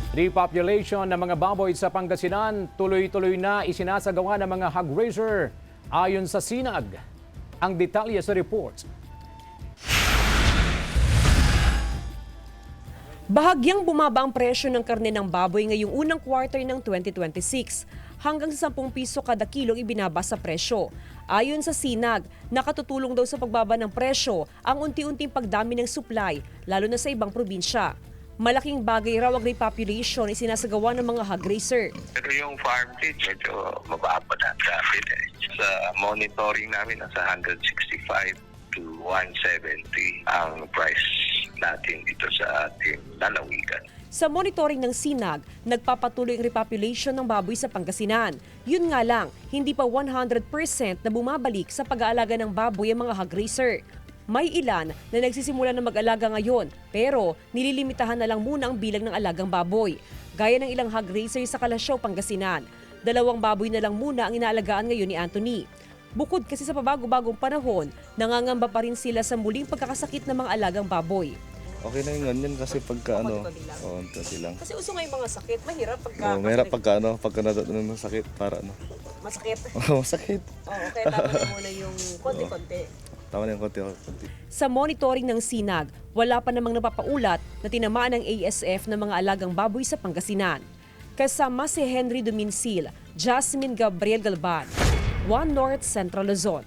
Repopulation ng mga baboy sa Pangasinan, tuloy-tuloy na isinasagawa ng mga hog raiser ayon sa Sinag. Ang detalye sa report. Bahagyang bumaba ang presyo ng karne ng baboy ngayong unang quarter ng 2026. Hanggang sa 10 piso kada kilong ibinaba sa presyo. Ayon sa Sinag, nakatutulong daw sa pagbaba ng presyo ang unti-unting pagdami ng supply, lalo na sa ibang probinsya. Malaking bagay raw ang repopulation ay sinasagawa ng mga hog raiser. Pero yung farm gate, medyo mababa na traffic. Sa monitoring namin, nasa 165 to 170 ang price natin dito sa ating lalawigan. Sa monitoring ng Sinag, nagpapatuloy ang repopulation ng baboy sa Pangasinan. Yun nga lang, hindi pa 100% na bumabalik sa pag-aalaga ng baboy ang mga hog raiser. May ilan na nagsisimula na mag-alaga ngayon, pero nililimitahan na lang muna ang bilang ng alagang baboy. Gaya ng ilang hog raiser sa Kalasyaw, Pangasinan. 2 baboy na lang muna ang inaalagaan ngayon ni Anthony. Bukod kasi sa pabago-bagong panahon, nangangamba pa rin sila sa muling pagkakasakit ng mga alagang baboy. Okay na yung ganyan kasi pagka konti lang. Kasi uso nga yung mga sakit, mahirap pagka... Mahirap pagka ng sakit para Masakit. masakit. Oo, kaya tama na muna yung konti-konti. Tama na yung konti. Sa monitoring ng Sinag, wala pa namang napapaulat na tinamaan ng ASF ng mga alagang baboy sa Pangasinan. Kasama si Henry Dominsil, Jasmine Gabriel Galban, One North Central Luzon.